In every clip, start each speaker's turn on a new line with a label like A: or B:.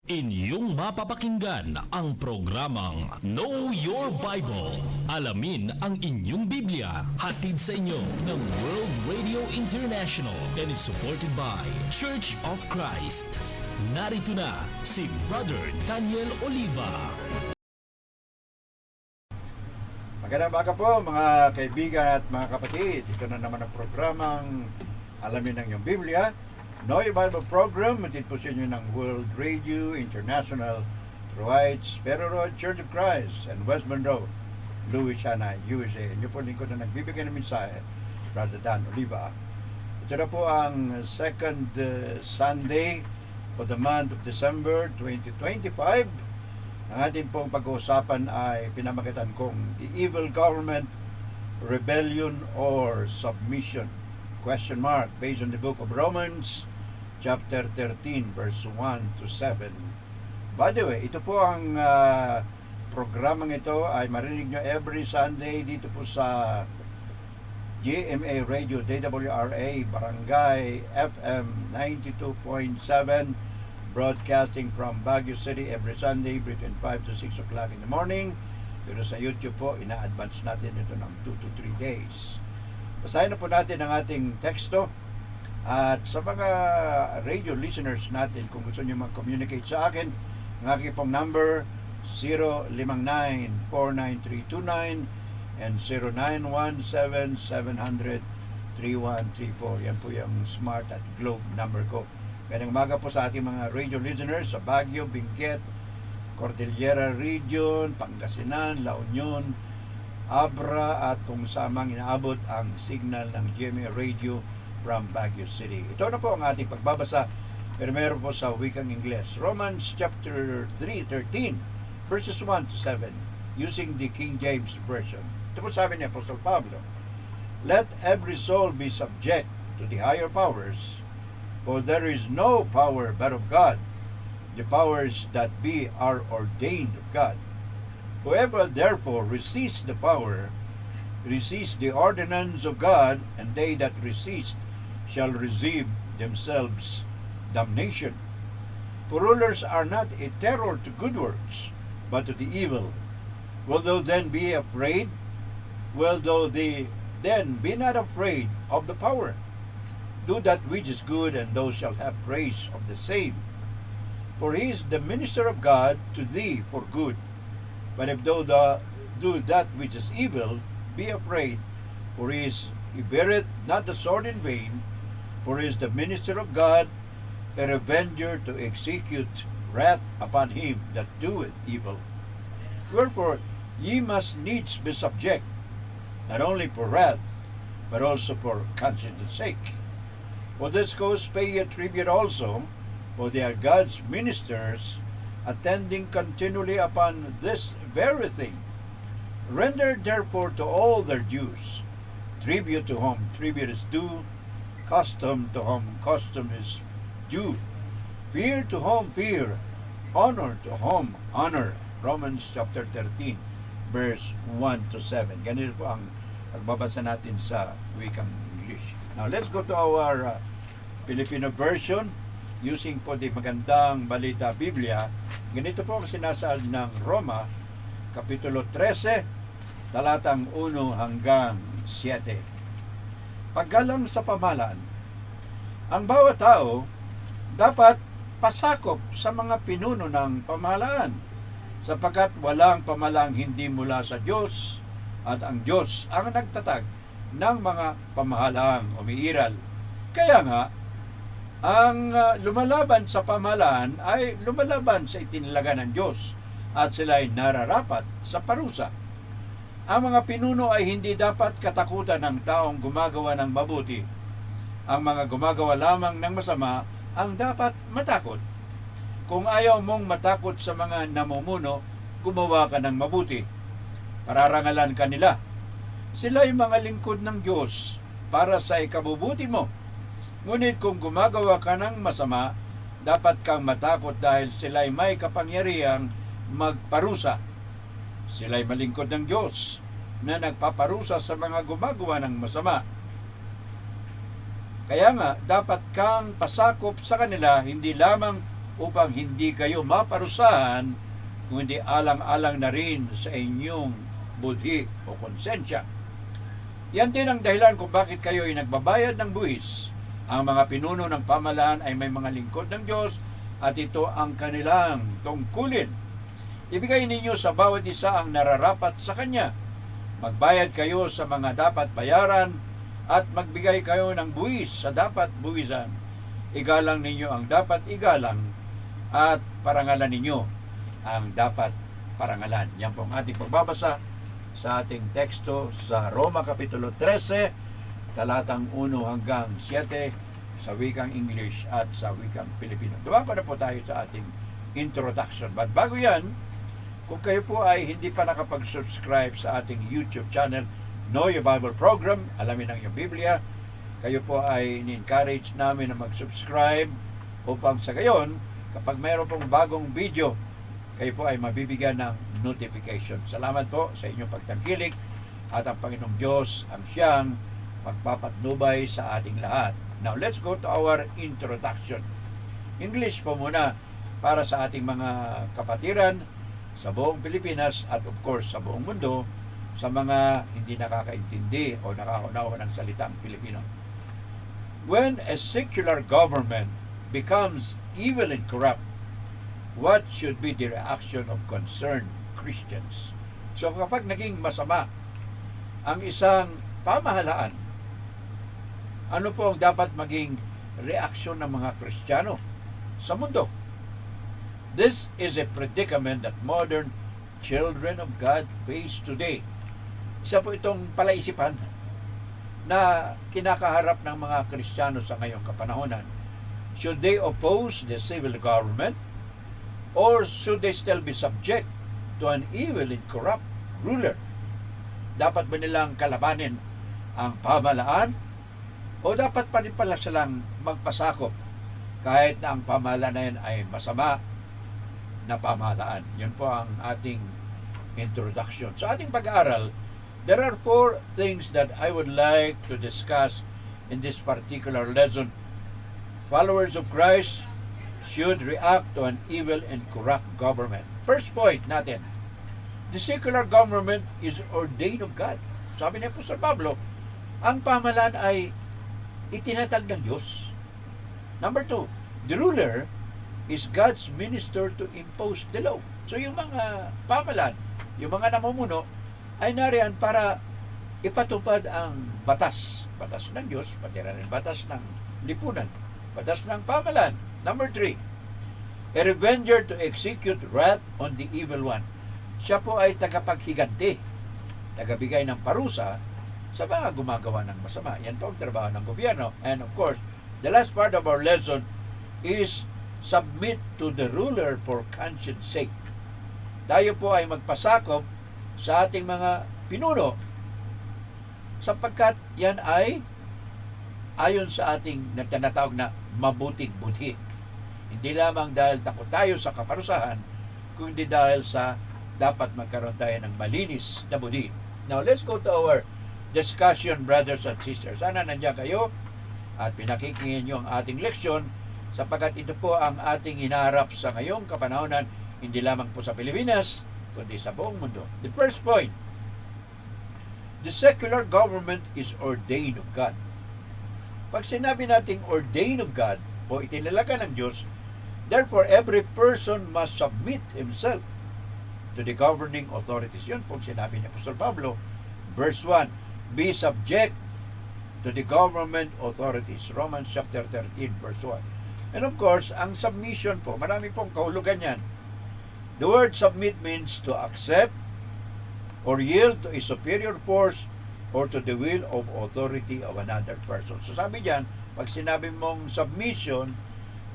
A: Inyong mapapakinggan ang programang Know Your Bible. Alamin ang inyong Biblia. Hatid sa inyo ng World Radio International and is supported by Church of Christ. Narito na si Brother Daniel Oliva.
B: Magandang umaga po mga kaibigan at mga kapatid. Ito na naman ang programang Alamin ang iyong Biblia. Know Your Bible program, matid po sa inyo ng World Radio International through Spero Road, Church of Christ, and West Monroe, Louisiana, USA. Inyo po lingkod na nagbibigay ng mensahe, Brother Dan Oliva. Ito na po ang second Sunday of the month of December 2025. Ang ating pong pag-uusapan ay pinamagitan kong the evil government, rebellion, or submission? Question mark, based on the book of Romans, chapter 13, verse 1 to 7. By the way, ito po ang programang ito ay marinig nyo every Sunday dito po sa GMA Radio, DWRA, Barangay FM 92.7, broadcasting from Baguio City every Sunday between 5 to 6 o'clock in the morning. Pero sa YouTube po, ina-advance natin ito ng 2 to 3 days. Basahin na po natin ang ating teksto. At sa mga radio listeners natin, kung gusto nyo mag-communicate sa akin, ang aking pong number 059-49329 and 0917-700-3134. Yan po yung Smart at Globe number ko. Ganang umaga po sa ating mga radio listeners sa Baguio, Benguet, Cordillera Region, Pangasinan, La Union, Abra, at kung samang inaabot ang signal ng GMA Radio from Baguio City. Ito na po ang ating pagbabasa, pero meron po sa wikang Ingles. Romans chapter 3:13, verses 1 to 7, using the King James Version. Ito po sabi ni Apostle Pablo, "Let every soul be subject to the higher powers, for there is no power but of God. The powers that be are ordained of God. Whoever therefore resists the power, resists the ordinance of God, and they that resist shall receive themselves damnation. For rulers are not a terror to good works, but to the evil. Will thou then be afraid? Will thou then be not afraid of the power? Do that which is good, and thou shalt have praise of the same. For he is the minister of God to thee for good. But if thou do that which is evil, be afraid, for he beareth not the sword in vain, for he is the minister of God, a revenger to execute wrath upon him that doeth evil. Wherefore ye must needs be subject, not only for wrath, but also for conscience sake. For this cause pay ye tribute also, for they are God's ministers, attending continually upon this very thing. Render therefore to all their dues, tribute to whom tribute is due, custom to whom custom is due, fear to whom fear, honor to whom honor." Romans chapter 13, verse 1 to 7. Ganito po ang pagbabasa natin sa wikang English. Now let's go to our Filipino version, using po di Magandang Balita Biblia. Ganito po ang sinasaad ng Roma, Kapitulo 13, talatang 1 hanggang 7. Paggalang sa pamahalaan. Ang bawat tao dapat pasakop sa mga pinuno ng pamahalaan, sapagkat walang pamahalang hindi mula sa Diyos, at ang Diyos ang nagtatag ng mga pamahalaang umiiral. Kaya nga, ang lumalaban sa pamahalaan ay lumalaban sa itinalaga ng Diyos, at sila ay nararapat sa parusa. Ang mga pinuno ay hindi dapat katakutan ng taong gumagawa ng mabuti. Ang mga gumagawa lamang ng masama ang dapat matakot. Kung ayaw mong matakot sa mga namumuno, gumawa ka ng mabuti. Pararangalan ka nila. Sila ay mga lingkod ng Diyos para sa ikabubuti mo. Ngunit kung gumagawa ka ng masama, dapat kang matakot dahil sila'y may kapangyarihang magparusa. Sila'y malingkod ng Diyos na nagpaparusa sa mga gumagawa ng masama. Kaya nga, dapat kang pasakop sa kanila, hindi lamang upang hindi kayo maparusahan kung hindi alang-alang na rin sa inyong budhi o konsensya. Yan din ang dahilan kung bakit kayo ay nagbabayad ng buwis. Ang mga pinuno ng pamahalaan ay may mga lingkod ng Diyos at ito ang kanilang tungkulin. Ibigay ninyo sa bawat isa ang nararapat sa kanya. Magbayad kayo sa mga dapat bayaran at magbigay kayo ng buwis sa dapat buwisan. Igalang ninyo ang dapat igalang at parangalan ninyo ang dapat parangalan. Yan po ang ating pagbabasa sa ating teksto sa Roma Kapitulo 13, talatang 1 hanggang 7 sa wikang English at sa wikang Pilipino. Dumako na po tayo sa ating introduction. But bago yan, kung kayo po ay hindi pa nakapag-subscribe sa ating YouTube channel, Know Your Bible Program, Alamin ang iyong Biblia, kayo po ay ni-encourage namin na mag-subscribe upang sa gayon, kapag mayroon pong bagong video, kayo po ay mabibigyan ng notification. Salamat po sa inyong pagtangkilik at ang Panginoong Diyos ang siyang magpapatnubay sa ating lahat. Now, let's go to our introduction. English po muna para sa ating mga kapatiran sa buong Pilipinas at of course sa buong mundo, sa mga hindi nakakaintindi o nakakaunawa ng salitang Pilipino. When a secular government becomes evil and corrupt, what should be the reaction of concerned Christians? So kapag naging masama ang isang pamahalaan, ano po ang dapat maging reaksyon ng mga Kristiyano sa mundo? This is a predicament that modern children of God face today. Isa po itong palaisipan na kinakaharap ng mga Kristiyano sa ngayong kapanahonan. Should they oppose the civil government or should they still be subject to an evil and corrupt ruler? Dapat ba nilang kalabanin ang pamahalaan o dapat pa rin pala silang magpasakop kahit na ang pamahalaan na yan ay masama na pamahalaan? Yun po ang ating introduction. Sa ating pag-aaral, there are 4 things that I would like to discuss in this particular lesson. Followers of Christ should react to an evil and corrupt government. First point natin, the secular government is ordained of God. Sabi ni Apostol Pablo, ang pamahalaan ay itinatag ng Diyos. Number 2, the ruler is God's minister to impose the law. So yung mga pamahalaan, yung mga namumuno, ay nariyan para ipatupad ang batas. Batas ng Diyos, pati rin batas ng lipunan, batas ng pamahalaan. Number 3, a revenger to execute wrath on the evil one. Siya po ay tagapaghiganti, tagabigay ng parusa sa mga gumagawa ng masama. Yan po ang trabaho ng gobyerno. And of course, the last part of our lesson is submit to the ruler for conscience sake. Tayo po ay magpasakop sa ating mga pinuno sapagkat yan ay ayon sa ating tinatawag na mabuting budhi. Hindi lamang dahil takot tayo sa kaparusahan, kundi dahil sa dapat magkaroon tayo ng malinis na budhi. Now, let's go to our discussion, brothers and sisters. Sana nandiyan kayo at pinakikinggan nyo ang ating leksyon sapagkat ito po ang ating hinaharap sa ngayong kapanahonan, hindi lamang po sa Pilipinas, kundi sa buong mundo. The first point, the secular government is ordained of God. Pag sinabi nating ordained of God o itinalaga ng Diyos, therefore every person must submit himself to the governing authorities. Yun po sinabi ni Apostol Pablo, verse 1, be subject to the government authorities. Romans chapter 13, verse 1. And of course, ang submission po, marami pong kahulugan yan. The word submit means to accept or yield to a superior force or to the will of authority of another person. So sabi diyan, pag sinabi mong submission,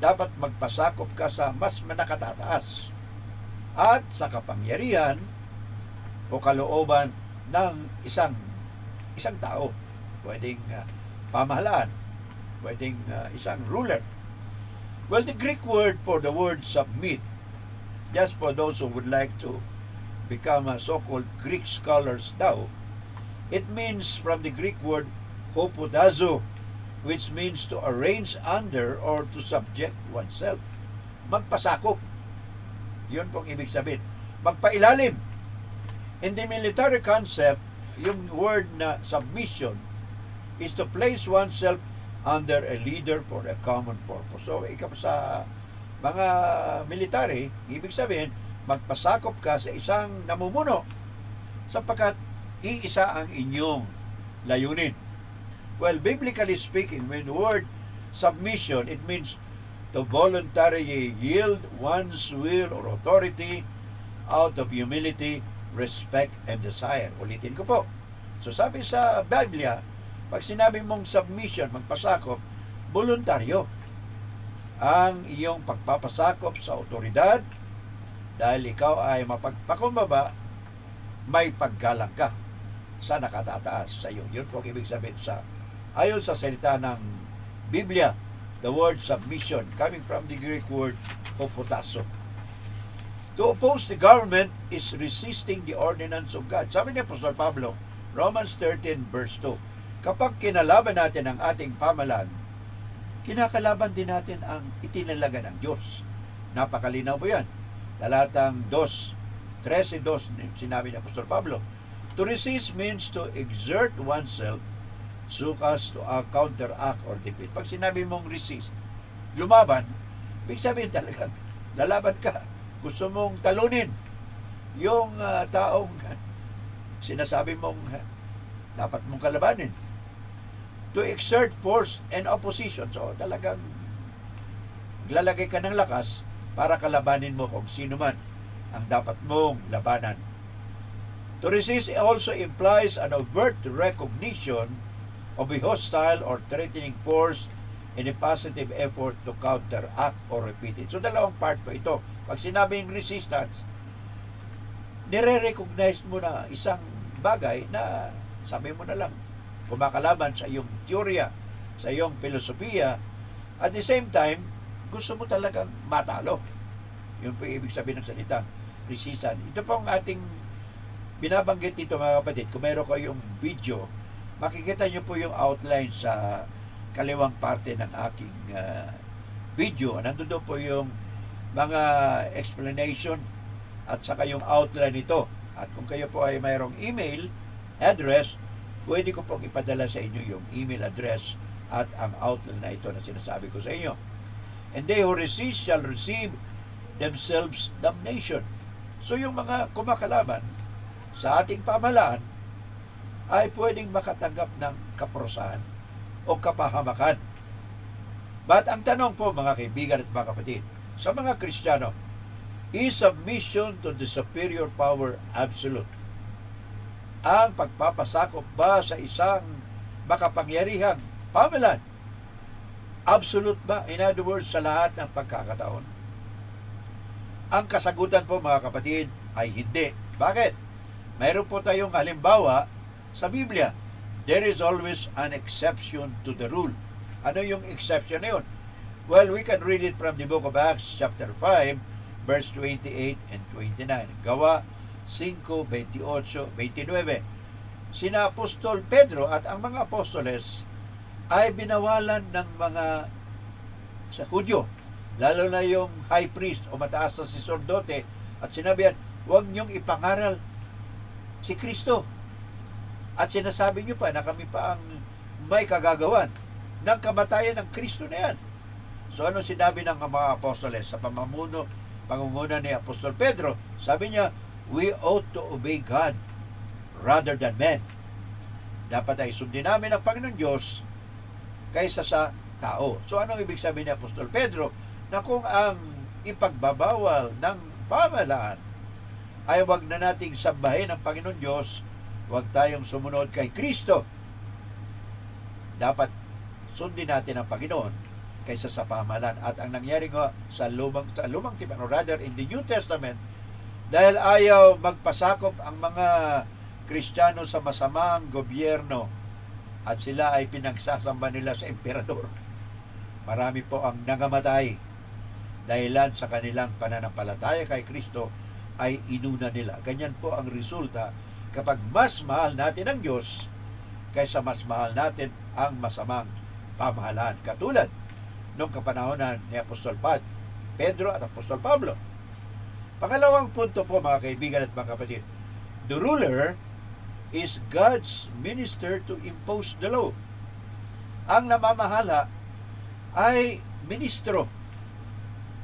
B: dapat magpasakop ka sa mas nakatataas at sa kapangyarihan o kalooban ng isang tao. Pwedeng pamahalaan, pwedeng isang ruler. Well, the Greek word for the word submit, just for those who would like to become so-called Greek scholars daw, it means from the Greek word hopotazo, which means to arrange under or to subject oneself. magpasakop. Yun pong ibig sabihin. Magpailalim. In the military concept, yung word na submission is to place oneself under a leader for a common purpose. So, sa mga military, ibig sabihin, magpasakop ka sa isang namumuno sapagkat iisa ang inyong layunin. Well, biblically speaking, when the word submission, it means to voluntarily yield one's will or authority out of humility, respect, and desire. Ulitin ko po. So sabi sa Biblia, pag sinabi mong submission, magpasakop, voluntaryo ang iyong pagpapasakop sa otoridad dahil ikaw ay mapagpakumbaba, may paggalang ka sa nakatataas sa iyo. Yun po ibig sabihin ayon sa salita ng Biblia, the word submission, coming from the Greek word opotasso. To oppose the government is resisting the ordinance of God. Sabi ni Apostol Pablo, Romans 13 verse 2, kapag kinalaban natin ang ating pamahalaan, kinakalaban din natin ang itinalaga ng Diyos. Napakalinaw po yan. Talatang 13:2, sinabi ni Apostol Pablo, to resist means to exert oneself so as to counteract or defeat. Pag sinabi mong resist, lumaban, ibig sabihin talagang lalaban ka. Gusto mong talunin yung taong sinasabi mong dapat mong kalabanin. To exert force and opposition. So talagang lalagay ka ng lakas para kalabanin mo kung sino man ang dapat mong labanan. To resist also implies an overt recognition of a hostile or threatening force in a positive effort to counteract or repeat it. So dalawang part po ito. Pag sinabing resistance, nire-recognize mo na isang bagay na sabi mo na lang, kumakalaban sa iyong teorya, sa iyong filosofiya, at the same time, gusto mo talagang matalo. Yun po ibig sabihin ng salitang resistance. Ito po ang ating binabanggit dito mga kapatid. Kung mayroon kayong video, makikita nyo po yung outline sa kaliwang parte ng aking video. Nandun po yung mga explanation at saka yung outline nito. At kung kayo po ay mayroong email address, pwede ko pong ipadala sa inyo yung email address at ang outline na ito na sinasabi ko sa inyo. And they who resist shall receive themselves damnation. So yung mga kumakalaban sa ating pamahalaan ay pwedeng makatanggap ng kaparusahan o kapahamakan. But ang tanong po mga kaibigan at mga kapatid, sa mga Kristiyano, is submission to the superior power absolute? Ang pagpapasakop ba sa isang makapangyarihang pamahalaan absolute ba? In other words, sa lahat ng pagkakataon? Ang kasagutan po mga kapatid ay hindi. Bakit? Mayroon po tayong halimbawa sa Biblia. There is always an exception to the rule. Ano yung exception na yun? Well, we can read it from the book of Acts chapter 5 verse 28 and 29. Gawa 5:28-29. Sina Apostol Pedro at ang mga apostoles ay binawalan ng mga sa Hudyo, lalo na yung high priest o mataas na saserdote, at sinabihan, huwag niyong ipangaral si Kristo. At sinasabi niyo pa na kami pa ang may kagagawan ng kamatayan ng Kristo na yan. So ano sinabi ng mga apostoles sa pangunguna ni Apostol Pedro? Sabi niya, we ought to obey God rather than men. Dapat ay sundin namin ang Panginoon Diyos kaysa sa tao. So anong ibig sabihin ni Apostol Pedro? Na kung ang ipagbabawal ng pamahalaan ay wag na nating sambahin ang Panginoon Diyos, wag tayong sumunod kay Kristo. Dapat sundin natin ang Panginoon kaysa sa pamahalaan. At ang nangyari nga sa lumang tipan, or rather in the New Testament, dahil ayaw magpasakop ang mga Kristiyano sa masamang gobyerno at sila ay pinagsasamba nila sa emperador, marami po ang nangamatay dahilan sa kanilang pananampalataya kay Kristo ay inuna nila. Ganyan po ang resulta kapag mas mahal natin ang Diyos kaysa mas mahal natin ang masamang pamahalaan. Katulad nung kapanahonan ni Apostol Pedro at Apostol Pablo. Pangalawang punto po mga kaibigan at mga kapatid, the ruler is God's minister to impose the law. Ang namamahala ay ministro,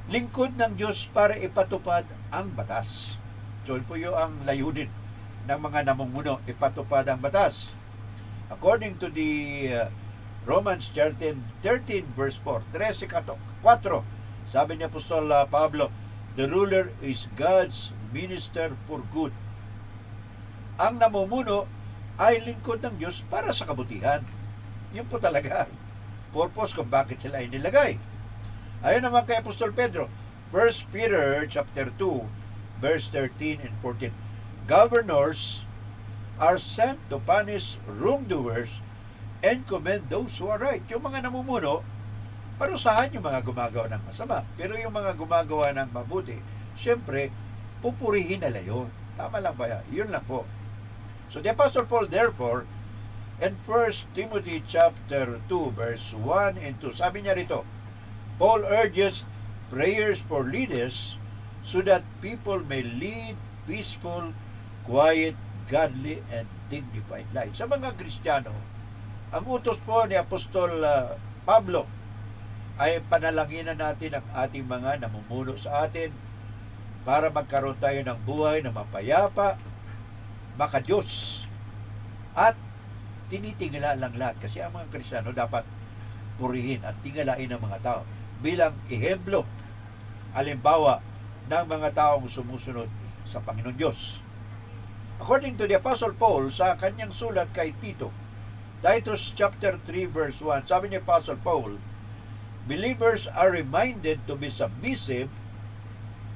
B: lingkod ng Diyos para ipatupad ang batas. So po yung ang layunin ng mga namumuno, ipatupad ang batas. According to the Romans 13 verse 4, 13-4, sabi ni Apostol Pablo, the ruler is God's minister for good. Ang namumuno ay lingkod ng Diyos para sa kabutihan. Yun po talaga purpose kung bakit sila ay nilagay. Ayon naman kay Apostol Pedro, 1 Peter chapter 2, verse 13 and 14, governors are sent to punish wrongdoers and commend those who are right. Yung mga namumuno, parusahan yung mga gumagawa ng masama. Pero yung mga gumagawa ng mabuti, syempre, pupurihin nila yun. Tama lang ba yan? Yun lang po. So the Apostle Paul, therefore, in 1 Timothy chapter 2, verse 1 and 2, sabi niya rito, Paul urges prayers for leaders so that people may lead peaceful, quiet, godly, and dignified lives. Sa mga Kristiyano, ang utos po ni Apostol Pablo ay panalanginan natin ang ating mga namumuno sa atin para magkaroon tayo ng buhay na mapayapa, maka-Diyos. At tinitingala lang lahat kasi ang mga Kristiyano dapat purihin at tingalain ng mga tao bilang ehemplo, alimbawa ng mga taong sumusunod sa Panginoon Diyos. According to the Apostle Paul sa kanyang sulat kay Tito, Titus chapter 3 verse 1, sabi ni Apostle Paul, believers are reminded to be submissive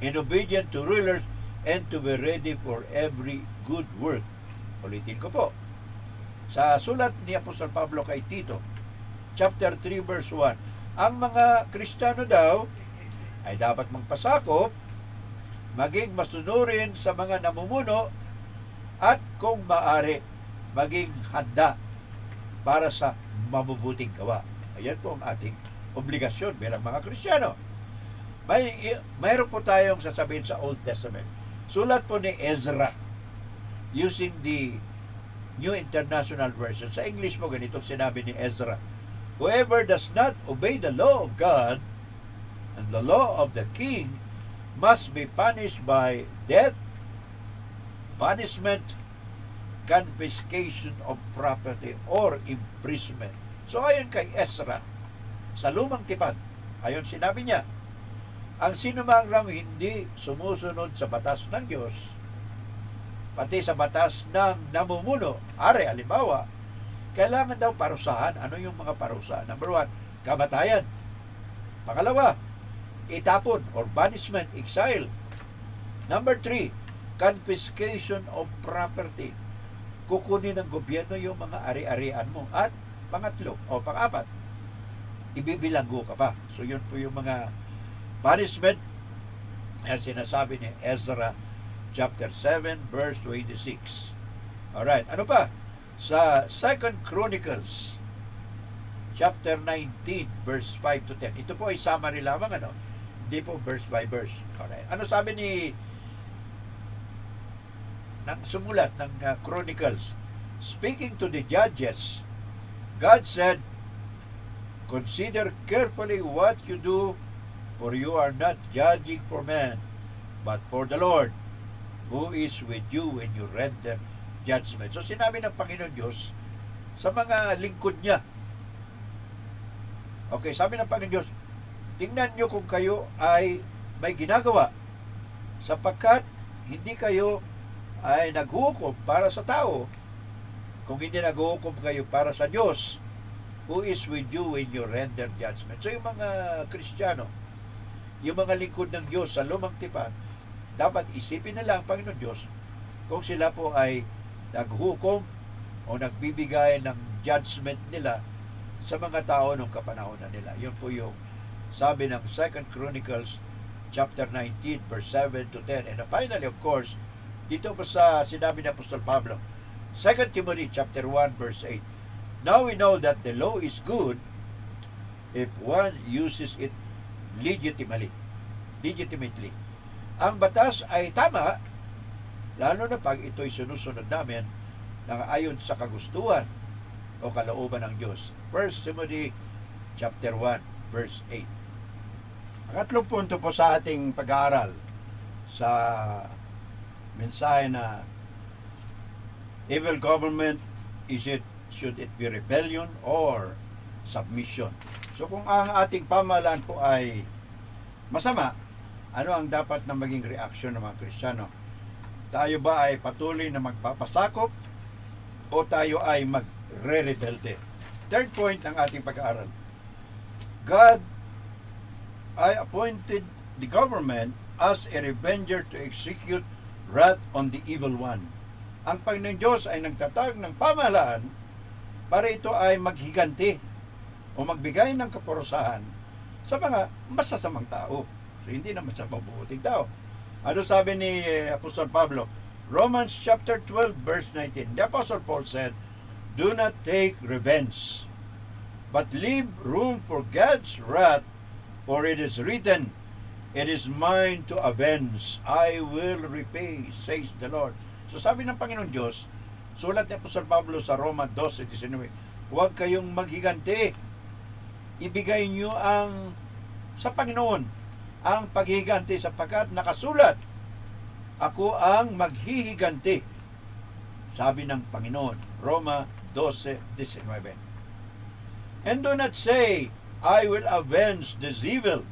B: and obedient to rulers and to be ready for every good work. Ulitin ko po. Sa sulat ni Apostol Pablo kay Tito, chapter 3 verse 1, ang mga Kristiyano daw ay dapat magpasakop, maging masunurin sa mga namumuno, at kung maaari, maging handa para sa mabubuting gawa. Ayan po ang ating obligasyon bilang mga Kristiyano. Mayroon po tayong sasabihin sa Old Testament. Sulat po ni Ezra using the New International Version. Sa English po ganito sinabi ni Ezra, whoever does not obey the law of God and the law of the king must be punished by death, punishment, confiscation of property, or imprisonment. So ayon kay Ezra, sa Lumang Tipan, ayon sinabi niya, ang sinumang hindi sumusunod sa batas ng Diyos, pati sa batas ng namumuno, halimbawa, kailangan daw parusahan. Ano yung mga parusahan? Number 1, kamatayan. Pangalawa, itapon or banishment, exile. Number 3, confiscation of property. Kukunin ng gobyerno yung mga ari-arian mo. At pangatlo o pang-apat, ibibilanggo ka pa. So yun po yung mga punishment na sinasabi ni Ezra chapter 7 verse 26. Alright, ano pa? Sa 2 Chronicles chapter 19 verse 5 to 10. Ito po ay summary lamang, hindi po verse by verse. Alright. Ano sabi ni ng sumulat ng Chronicles? Speaking to the judges, God said, consider carefully what you do, for you are not judging for man, but for the Lord, who is with you when you render judgment. So sinabi ng Panginoon Diyos sa mga lingkod niya. Okay, sabi ng Panginoon Diyos, tingnan nyo kung kayo ay may ginagawa, sapagkat hindi kayo ay naghuhukom para sa tao, kung hindi naghuhukom kayo para sa Diyos, who is with you when you render judgment. So yung mga Kristiyano, yung mga lingkod ng Diyos sa Lumang Tipan, dapat isipin nila ang Panginoon Diyos kung sila po ay naghukom o nagbibigay ng judgment nila sa mga tao ng kapanahonan nila. Yun po yung sabi ng 2 Chronicles chapter 19 verse 7 to 10. And finally, of course, dito po sa sinabi ni Apostol Pablo, 2 Timothy chapter 1 verse 8. Now we know that the law is good if one uses it legitimately. legitimately. Ang batas ay tama, lalo na pag ito'y sinusunod namin na ayon sa kagustuhan o kalooban ng Diyos. 1 Timothy chapter 1, verse 8. Ang katlong punto po sa ating pag-aaral sa mensahe na evil government, should it be rebellion or submission? So kung ang ating pamahalaan po ay masama, ano ang dapat na maging reaksyon ng mga Kristiyano? Tayo ba ay patuloy na magpapasakop o tayo ay magre-rebelde? Third point ng ating pag-aaral. God I appointed the government as a revenger to execute wrath on the evil one. Ang Panginoon Diyos ay nagtatag ng pamahalaan para ito ay maghiganti o magbigay ng kaparusahan sa mga masasamang tao. So, hindi naman sa mabubuting tao. Ano sabi ni Apostol Pablo? Romans chapter 12 verse 19. The Apostle Paul said, "Do not take revenge, but leave room for God's wrath, for it is written, it is mine to avenge, I will repay, says the Lord." So sabi ng Panginoon Diyos, sulat ni Apostol Pablo sa Roma 12:19, huwag kayong maghiganti. Ibigay nyo sa Panginoon ang paghihiganti sapagkat nakasulat, ako ang maghihiganti, sabi ng Panginoon. Roma 12:19. And do not say, I will avenge this evil.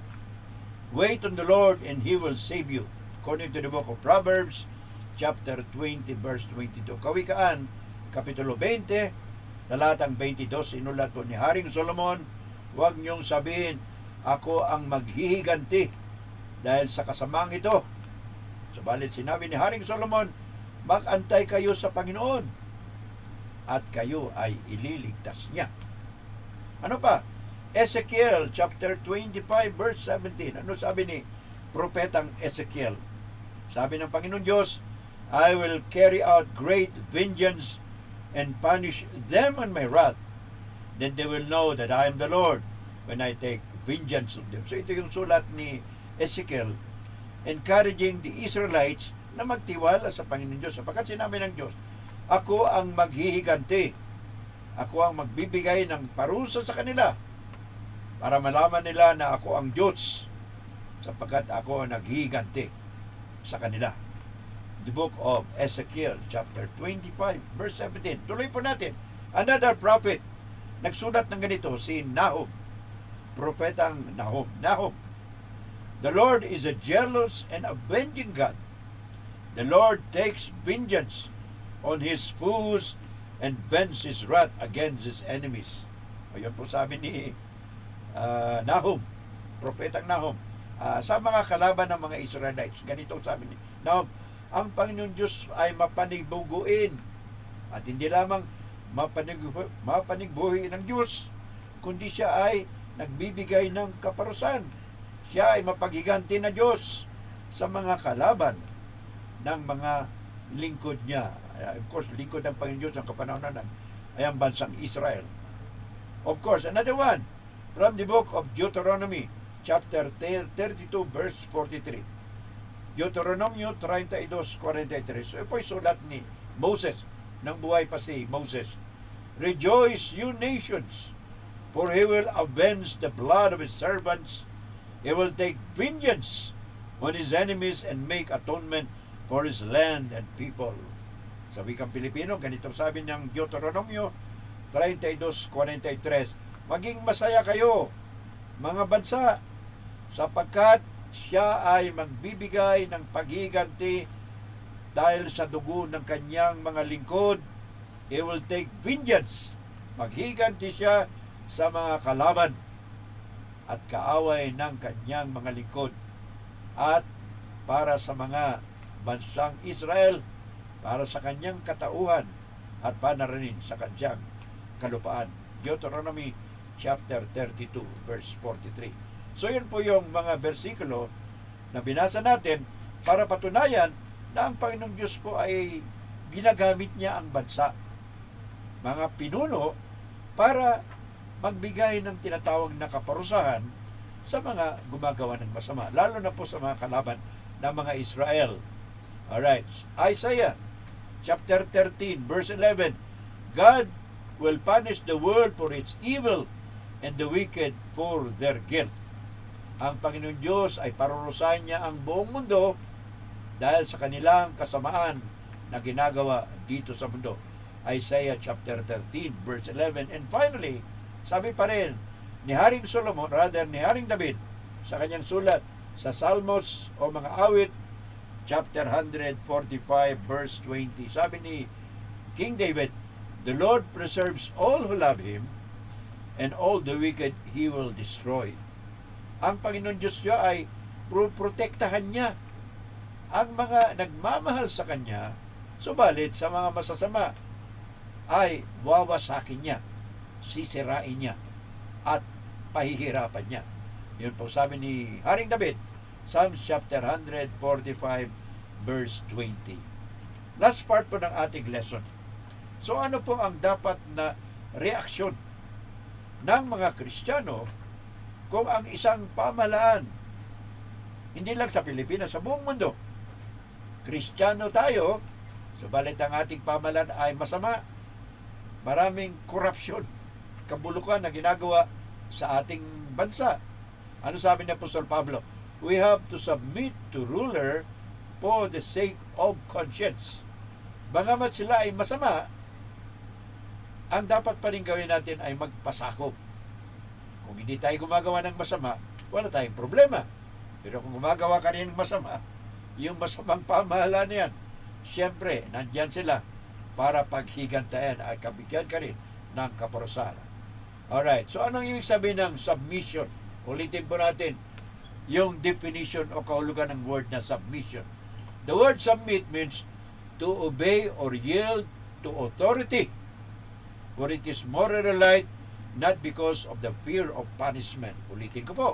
B: Wait on the Lord and He will save you. According to the book of Proverbs, chapter 20, verse 22. Kawikaan, kapitulo 20, talatang 22, inulat po ni Haring Solomon, huwag niyong sabihin, ako ang maghihiganti dahil sa kasamang ito. Subalit sinabi ni Haring Solomon, mag-antay kayo sa Panginoon at kayo ay ililigtas niya. Ano pa? Ezekiel chapter 25 verse 17. Ano sabi ni propetang Ezekiel? Sabi ng Panginoon Diyos, I will carry out great vengeance and punish them on my wrath. Then they will know that I am the Lord when I take vengeance of them. So ito yung sulat ni Ezekiel, encouraging the Israelites na magtiwala sa Panginoon Diyos. Sapagkat sinabi ng Diyos, ako ang maghihiganti. Ako ang magbibigay ng parusa sa kanila para malaman nila na ako ang Diyos sapagkat ako ang naghihiganti sa kanila. The book of Ezekiel chapter 25 verse 17. Tuloy po natin. Another prophet nagsulat ng ganito, si Nahum, propetang Nahum. Nahum, the Lord is a jealous and avenging God. The Lord takes vengeance on His foes and vents His wrath against His enemies. Ayun po sabi ni Nahum, propetang Nahum, sa mga kalaban ng mga Israelites. Ganito sabi ni Nahum, ang Panginoon Diyos ay mapanigbuguin at hindi lamang mapanigbuhin ng Diyos, kundi siya ay nagbibigay ng kaparusahan. Siya ay mapaghiganti na Diyos sa mga kalaban ng mga lingkod niya. Of course, lingkod ng Panginoon Diyos ng kapanahonan ay ang bansang Israel. Of course, another one from the book of Deuteronomy chapter 32 verse 43. Deuteronomio 32:43. So ito'y sulat ni Moses, nang buhay pa si Moses. Rejoice, you nations, for He will avenge the blood of His servants. He will take vengeance on His enemies and make atonement for His land and people. Sa wikang Pilipino, ganito sabi ng Deuteronomio 32:43. Maging masaya kayo, mga bansa, sapagkat siya ay magbibigay ng paghiganti dahil sa dugo ng kanyang mga lingkod. He will take vengeance. Maghiganti siya sa mga kalaban at kaaway ng kanyang mga lingkod. At para sa mga bansang Israel, para sa kanyang katauhan at panaranin sa kanyang kalupaan. Deuteronomy chapter 32 verse 43. So yun po yung mga bersikulo na binasa natin para patunayan na ang Panginoong Diyos po ay ginagamit niya ang bansa, mga pinuno, para magbigay ng tinatawag na kaparusahan sa mga gumagawa ng masama, lalo na po sa mga kalaban ng mga Israel. Alright, Isaiah chapter 13 verse 11, God will punish the world for its evil and the wicked for their guilt. Ang Panginoon Diyos ay parurusahan niya ang buong mundo dahil sa kanilang kasamaan na ginagawa dito sa mundo. Isaiah chapter 13 verse 11. And finally, sabi pa rin ni Haring Solomon, ni Haring David, sa kanyang sulat sa Salmos o mga awit, chapter 145 verse 20. Sabi ni King David, the Lord preserves all who love Him, and all the wicked He will destroy. Ang Panginoon Diyos niya ay protektahan niya ang mga nagmamahal sa Kanya, subalit sa mga masasama ay wawasakin niya, sisirain niya, at pahihirapan niya. Yun po sabi ni Haring David, Psalms chapter 145 verse 20. Last part po ng ating lesson. So ano po ang dapat na reaksyon ng mga Kristiyano kung ang isang pamahalaan, hindi lang sa Pilipinas, sa buong mundo, Kristiyano tayo, subalit ang ating pamahalaan ay masama, maraming korupsyon, kabulukan na ginagawa sa ating bansa. Ano sabi ni Apostol Pablo? We have to submit to ruler for the sake of conscience. Bagamat sila ay masama, ang dapat pa rin gawin natin ay magpasakop. Kung hindi tayo gumagawa ng masama, wala tayong problema. Pero kung gumagawa ka rin ng masama, yung masamang pamahalaan na yan, siyempre, nandyan sila para paghigantayan at kabigyan ka rin ng kaparusahan. Alright, so anong ibig sabihin ng submission? Ulitin po natin yung definition o kahulugan ng word na submission. The word submit means to obey or yield to authority, for it is morally right, not because of the fear of punishment. Ulitin ko po.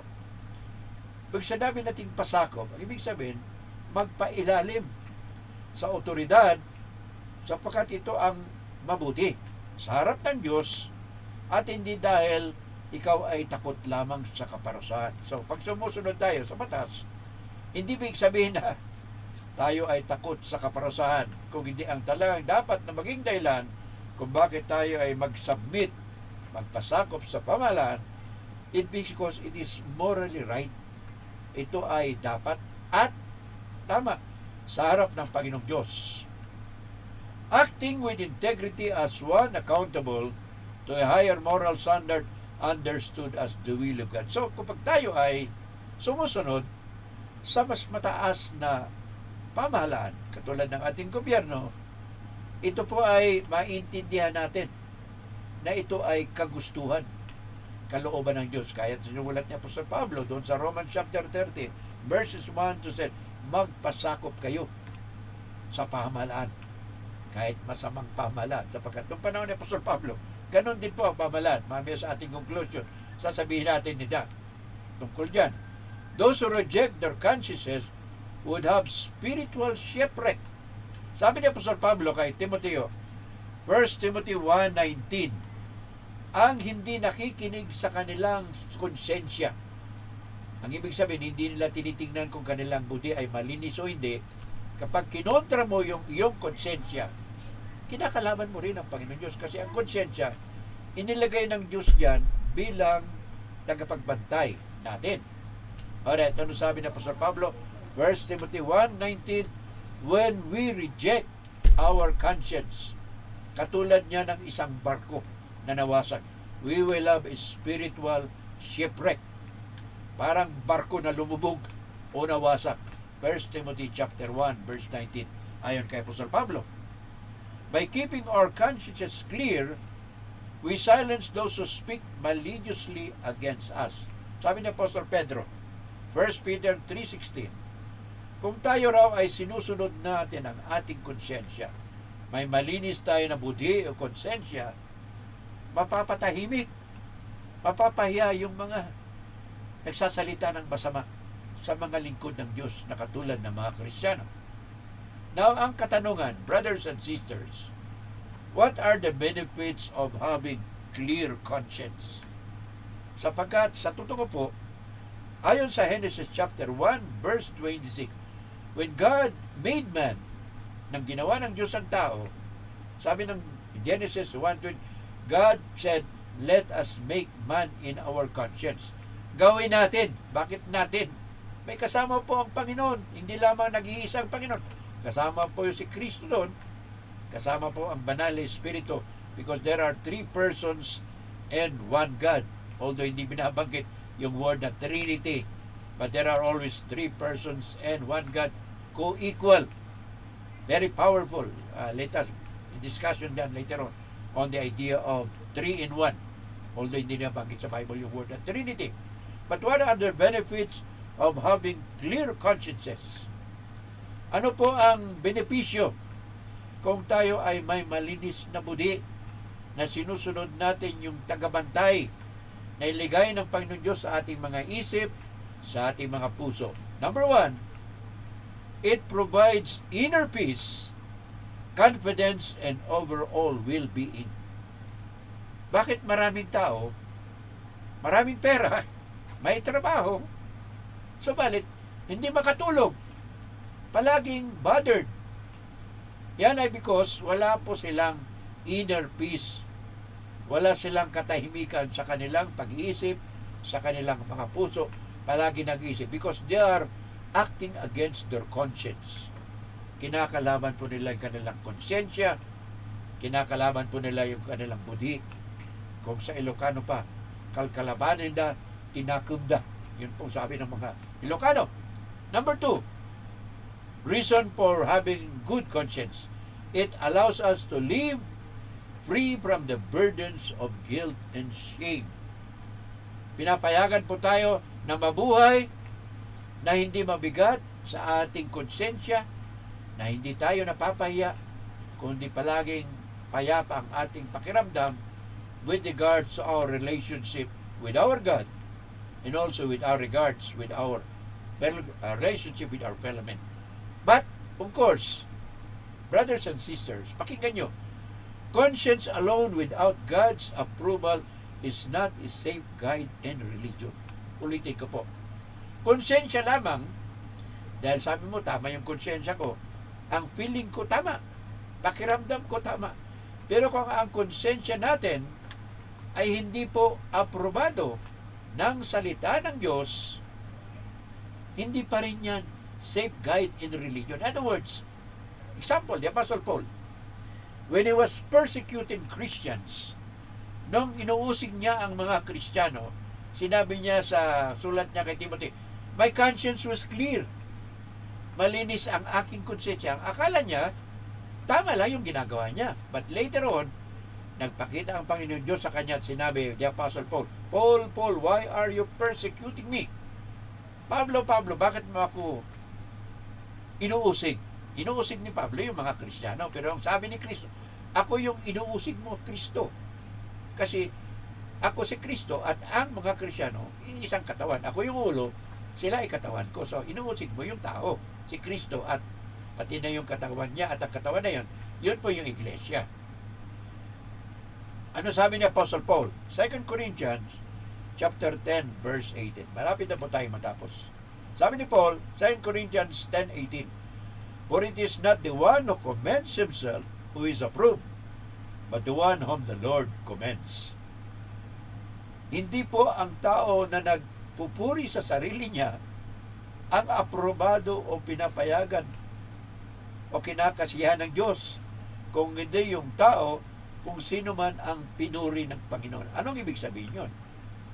B: Pag sinabi nating pasakop, ang ibig sabihin, magpailalim sa otoridad sapagkat ito ang mabuti sa harap ng Diyos at hindi dahil ikaw ay takot lamang sa kaparusahan. So, pag sumusunod tayo sa batas, hindi ibig sabihin na tayo ay takot sa kaparusahan. Kung hindi ang talagang dapat na maging dahilan kung bakit tayo ay mag-submit, magpasakop sa pamahalaan, it because it is morally right. Ito ay dapat at tama sa harap ng Panginoong Diyos. Acting with integrity as one accountable to a higher moral standard understood as the will of God. So, kapag tayo ay sumusunod sa mas mataas na pamahalaan, katulad ng ating gobyerno, ito po ay maintindihan natin na ito ay kagustuhan, kalooban ng Diyos. Kaya sinulat niya po sa Pablo doon sa Romans chapter 30, verses 1 to 7, magpasakop kayo sa pamahalaan, kahit masamang pamahalaan. Sapagkat noong panahon ni Apostol Pablo, ganon din po ang pamahalaan. Mamaya sa ating conclusion, sasabihin natin nila tungkol dyan. Those who reject their consciences would have spiritual shipwreck. Sabi ni Apostol Pablo kay Timoteo, 1 Timothy 1:19, ang hindi nakikinig sa kanilang konsensya. Ang ibig sabihin, hindi nila tinitingnan kung kanilang budi ay malinis o hindi. Kapag kinontra mo yung iyong konsensya, kinakalaban mo rin ang Panginoon Diyos. Kasi ang konsensya, inilagay ng Diyos diyan bilang tagapagbantay natin. Alright, ano sabi ng Apostol Pablo? 1 Timothy 1:19, when we reject our conscience, katulad niya ng isang barko na nawasak, we will have a spiritual shipwreck. Parang barko na lumubog o nawasak. 1 Timothy chapter 1 verse 19, ayon kay Apostol Pablo. By keeping our consciences clear, we silence those who speak maliciously against us. Sabi ni Apostol Pedro, 1 Peter 3:16, kung tayo raw ay sinusunod natin ang ating konsensya, may malinis tayo na budi o konsensya, mapapatahimik, mapapahiya yung mga nagsasalita ng masama sa mga lingkod ng Diyos na katulad ng mga Kristiyano. Now, ang katanungan, brothers and sisters, what are the benefits of having clear conscience? Sapagkat sa totoo po, Ayon sa Genesis chapter 1, verse 26, when God made man, nang ginawa ng Diyos ang tao, sabi ng Genesis 1:20, God said, let us make man in our conscience. Gawin natin. Bakit natin? May kasama po ang Panginoon. Hindi lamang nag-iisang Panginoon. Kasama po si Kristo doon. Kasama po ang Banal na Espiritu. Because there are three persons and one God. Although hindi binabanggit yung word na Trinity. But there are always three persons and one God. Co-equal. Very powerful. Let us discussion then later on the idea of 3 in 1. Although hindi nabanggit sa Bible yung word na Trinity. But what are the benefits of having clear consciences? Ano po ang benepisyo kung tayo ay may malinis na budi na sinusunod natin yung tagabantay na iligay ng Panginoon Diyos sa ating mga isip, sa ating mga puso? Number 1, it provides inner peace, confidence, and overall well-being. Bakit maraming tao, maraming pera, may trabaho, subalit hindi makatulog, palaging bothered? Yan ay because wala po silang inner peace. Wala silang katahimikan sa kanilang pag-iisip, sa kanilang mga puso, palagi nag-iisip. Because they are acting against their conscience. Kinakalaban po nila yung kanilang konsensya, kinakalaban po nila yung kanilang budi. Kung sa Ilocano pa, kalkalabanin da, tinakumda. Yun po sabi ng mga Ilocano. Number 2, reason for having good conscience. It allows us to live free from the burdens of guilt and shame. Pinapayagan po tayo na mabuhay na hindi mabigat sa ating konsensya, na hindi tayo napapahiya, kundi palaging payapa ang ating pakiramdam with regards to our relationship with our God and also with our regards with our relationship with our fellow men. But, of course, brothers and sisters, pakinggan nyo, conscience alone without God's approval is not a safe guide in religion. Ulitin ko po. Konsensya lamang, dahil sabi mo, tama yung konsensya ko, ang feeling ko tama, pakiramdam ko tama. Pero kung ang konsensya natin ay hindi po aprobado ng salita ng Diyos, hindi pa rin yan safe guide in religion. In other words, example, the Apostle Paul, when he was persecuting Christians, nung inuusig niya ang mga Kristiyano, sinabi niya sa sulat niya kay Timothy, my conscience was clear. Malinis ang aking konsensya. Ang akala niya, tama lang yung ginagawa niya. But later on, nagpakita ang Panginoon Diyos sa kanya at sinabi, the Apostle Paul, Paul, why are you persecuting me? Pablo, bakit mo ako inuusig? Inuusig ni Pablo yung mga Kristiyano. Pero ang sabi ni Kristo, ako yung inuusig mo, Kristo. Kasi ako si Kristo at ang mga Kristiyano, isang katawan. Ako yung ulo, sila ay katawan ko. So, inuusig mo yung tao, si Kristo, at pati na yung katawan niya at ang katawan na yun, yun po yung iglesia. Ano sabi ni Apostle Paul? 2 Corinthians chapter 10, verse 18. Malapit na po tayo matapos. Sabi ni Paul, 2 Corinthians 10:18, for it is not the one who commends himself who is approved, but the one whom the Lord commends. Hindi po ang tao na nagpupuri sa sarili niya ang aprobado o pinapayagan o kinakasiyahan ng Diyos, kung hindi yung tao, kung sino man ang pinuri ng Panginoon. Anong ibig sabihin yun?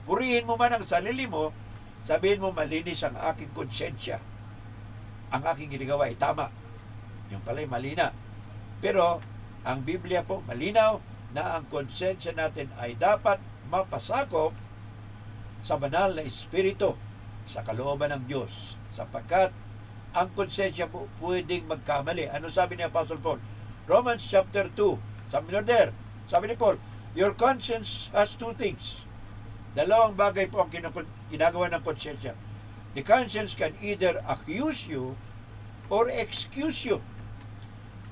B: Purihin mo man ang sarili mo, sabihin mo, malinis ang aking konsensya. Ang aking ginagawa ay tama. Yung pala'y mali na. Pero, ang Biblia po, malinaw na ang konsensya natin ay dapat mapasakop sa banal na Espiritu, sa kalooban ng Diyos. Sapagkat ang konsensya po pwedeng magkamali. Ano sabi ni Apostle Paul? Romans chapter 2. Sabi ni Paul, your conscience has two things. Dalawang bagay po ang ginagawa ng konsensya. The conscience can either accuse you or excuse you.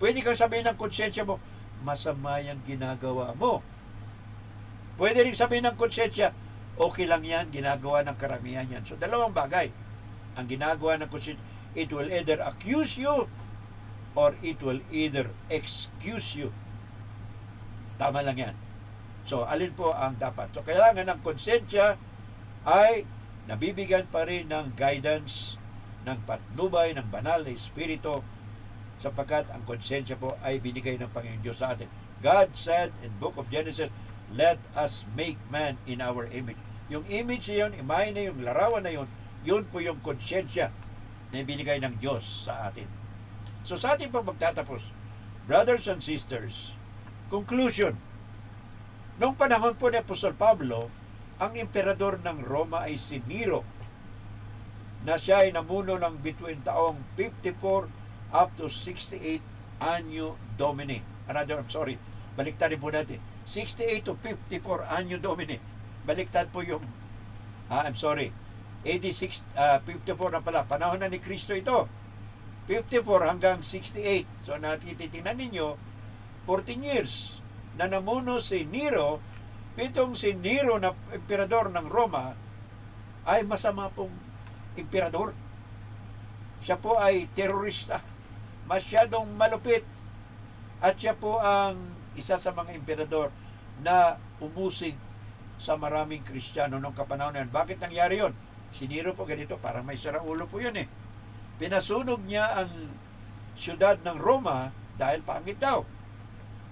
B: Pwede kang sabihin ng konsensya mo, masama yung ginagawa mo. Pwede rin sabihin ng konsensya, okay lang yan, ginagawa ng karamihan yan. So, dalawang bagay. Ang ginagawa ng conscience, it will either accuse you or it will either excuse you. Tama lang yan. So, alin po ang dapat? So, kailangan ng konsensya ay nabibigyan pa rin ng guidance, ng patnubay, ng banal na espiritu, sapagkat ang konsensya po ay binigay ng Panginoon Diyos sa atin. God said in Book of Genesis, let us make man in our image. Yung image na yun, imahe na yung larawan na yun, yun po yung konsensya na binigay ng Diyos sa atin. So sa ating pong magtatapos, brothers and sisters, conclusion. Noong panahon po ni Apostol Pablo, ang emperador ng Roma ay si Nero, na siya ay namuno ng between taong 54 up to 68 Anno Domini. Baliktad po natin. 68 to 54 Anno Domini. Baliktad po yung, AD 54 na pala. Panahon na ni Kristo ito. 54 hanggang 68. So natititingnan ninyo, 14 years na namuno si Nero. Pitong si Nero na emperador ng Roma ay masama pong emperador. Siya po ay terorista. Masyadong malupit. At siya po ang isa sa mga emperador na umusig sa maraming Kristiyano noong kapanahon na yan. Bakit nangyari yon? Si Nero po ganito, parang may saraulo po yun eh. Pinasunog niya ang siyudad ng Roma dahil pangit daw.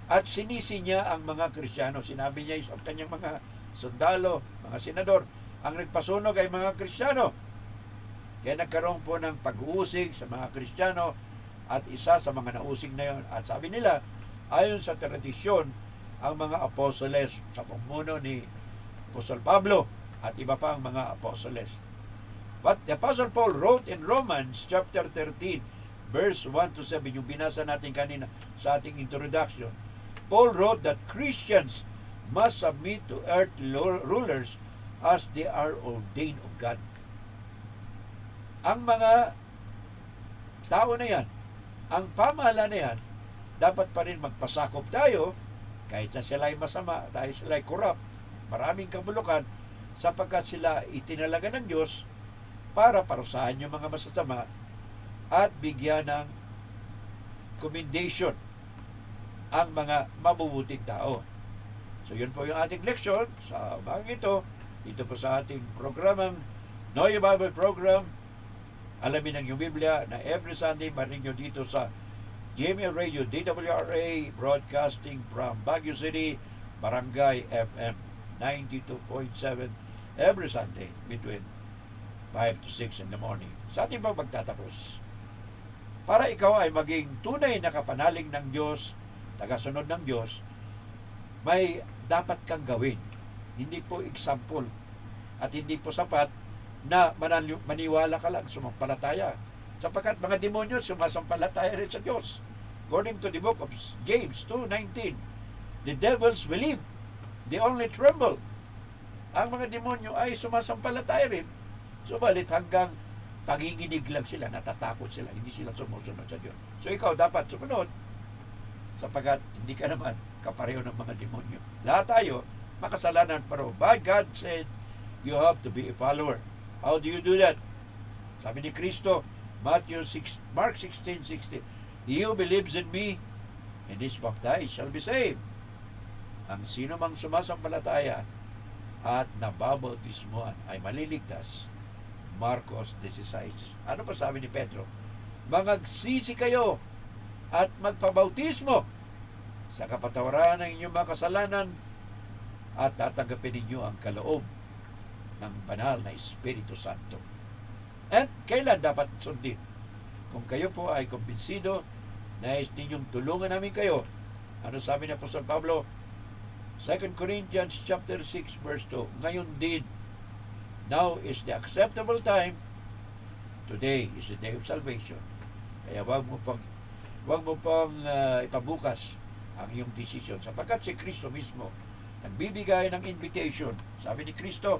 B: At sinisi niya ang mga Kristiyano. Sinabi niya sa kanyang mga sundalo, mga senador, ang nagpasunog ay mga Kristiyano. Kaya nagkaroon po ng pag-uusig sa mga Kristiyano at isa sa mga nausig na yun. At sabi nila, ayon sa tradisyon, ang mga apostoles sa pumuno ni Apostol Pablo at iba pa ang mga apostoles. But the Apostle Paul wrote in Romans chapter 13, verse 1 to 7, yung binasa natin kanina sa ating introduction. Paul wrote that Christians must submit to earthly rulers as they are ordained of God. Ang mga tao na yan, ang pamahalaan na yan, dapat pa rin magpasakop tayo kahit na sila ay masama, dahil sila ay corrupt, maraming kabulukan, sapagkat sila itinalaga ng Diyos para parusahan yung mga masasama at bigyan ng commendation ang mga mabubuting tao. So yun po yung ating leksyon sa umagang ito. Dito po sa ating programang Know Your Bible program. Alamin ang yung Biblia na every Sunday marinig nyo dito sa GMA Radio DWRA broadcasting from Baguio City, Barangay FM 92.7 every Sunday between 5 to 6 in the morning. Sa ating pang magtatapos, para ikaw ay maging tunay na kapanalig ng Diyos, tagasunod ng Diyos, may dapat kang gawin. Hindi po example at hindi po sapat na maniwala ka lang, sumampalataya. Sapagkat mga demonyo sumasampalataya rin sa Diyos. According to the book of James 2:19, the devils believe, they only tremble. Ang mga demonyo ay sumasampalataya rin. Subalit hanggang panginginig lang sila, natatakot sila, hindi sila sumusunod sa Diyos. So ikaw dapat sumunod, sapagkat hindi ka naman kapareho ng mga demonyo. Lahat tayo makasalanan, pero by God said, you have to be a follower. How do you do that? Sabi ni Kristo, Mark 16:16, he who believes in me and is baptized shall be saved. Ang sino mang sumasampalataya at nababautismoan ay maliligtas. Marcos 16. Ano pa sabi ni Pedro? Mangagsisi kayo at magpabautismo sa kapatawaran ng inyong mga kasalanan at tatanggapin ninyo ang kaloob ng banal na Espiritu Santo. At kailan dapat sundin? Kung kayo po ay kumbinsido, nais ninyong tulungan namin kayo. Ano sabi ni Apostol Pablo? 2 Corinthians chapter 6 verse 2. Ngayon din, now is the acceptable time. Today is the day of salvation. Kaya wag mo pang ipabukas ang iyong desisyon, sapagkat si Kristo mismo nagbibigay ng invitation. Sabi ni Kristo,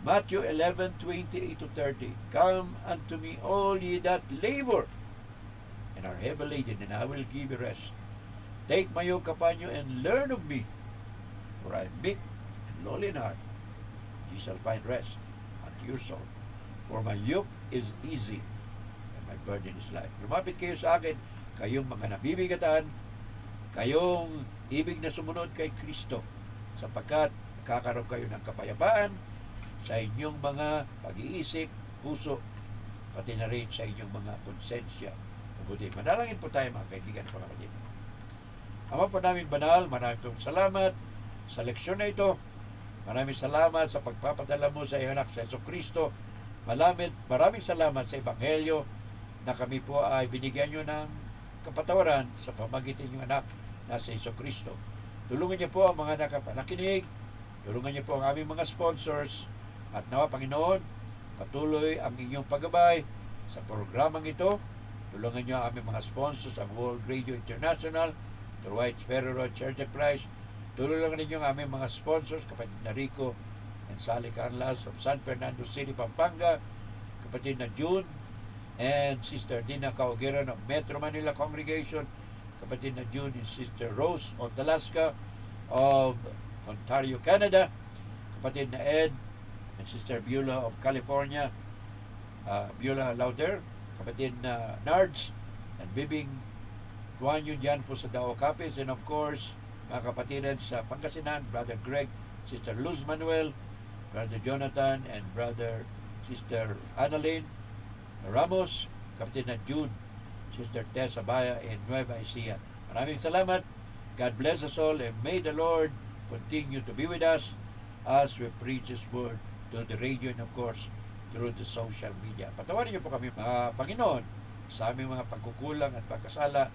B: Matthew 11:28-30, come unto me all ye that labor and are heavy laden, and I will give you rest. Take my yoke upon you and learn of me, for I am meek and lowly in heart, ye shall find rest unto your soul. For my yoke is easy, and my burden is light. Lumapit kayo sa akin, kayong mga nabibigatan, kayong ibig na sumunod kay Kristo, sapagkat kakaroon kayo ng kapayapaan sa inyong mga pag-iisip, puso, pati na rin sa inyong mga konsensya. Mabuti. Manalangin po tayo mga kaibigan at mga kapatid. Ama po namin banal, maraming pong salamat sa leksyon na ito. Maraming salamat sa pagpapadala mo sa iyong anak sa Jesucristo. Maraming salamat sa Ebanghelyo na kami po ay binigyan nyo ng kapatawaran sa pamagitan ng anak na sa Jesucristo. Tulungan niyo po ang mga nakinig. Tulungan niyo po ang aming mga sponsors. At nawa, Panginoon, patuloy ang inyong paggabay sa programang ito. Tulungan niyo ang aming mga sponsors, ang World Radio International, the White Sparrow Road Church of Christ. Tulungan ninyo ang aming mga sponsors, kapatid na Rico and Sally Canlas of San Fernando City, Pampanga, kapatid na June and Sister Dina Kaugiran of Metro Manila Congregation, kapatid na June and Sister Rose of Alaska of Ontario, Canada, kapatid na Ed and Sister Beulah of California, Beulah Lauder, kapatid na Nards and Bibing Tuan yun dyan po sa Dao Capiz, and of course mga kapatiran sa Pangasinan, Brother Greg, Sister Luz Manuel, Brother Jonathan, and Sister Annalyn Ramos, kapatid na Jude, Sister Tessa Baya in Nueva Ecija. Maraming salamat. God bless us all, and may the Lord continue to be with us as we preach His word to the radio and of course through the social media. Patawarin niyo po kami, mga Panginoon, sa aming mga pagkukulang at pagkasala,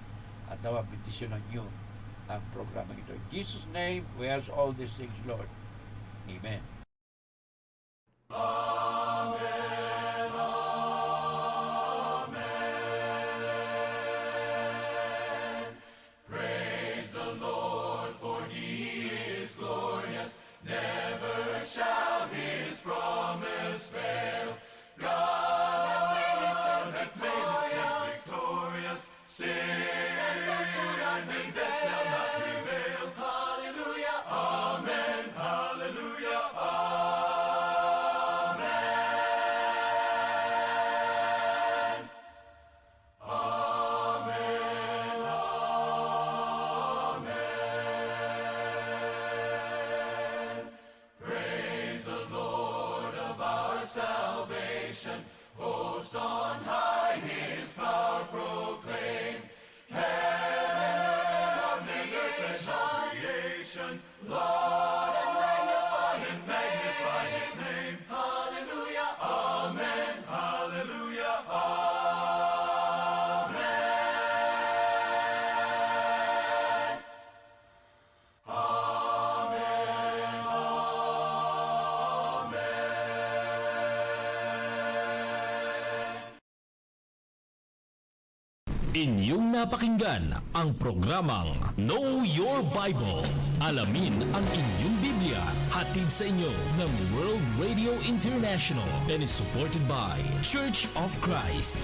B: at nawa bentisyonan niyo ang programa ito. In Jesus' name, we ask all these things, Lord. Amen.
A: Inyong napakinggan ang programang Know Your Bible. Alamin ang inyong Biblia. Hatid sa inyo ng World Radio International and is supported by Church of Christ.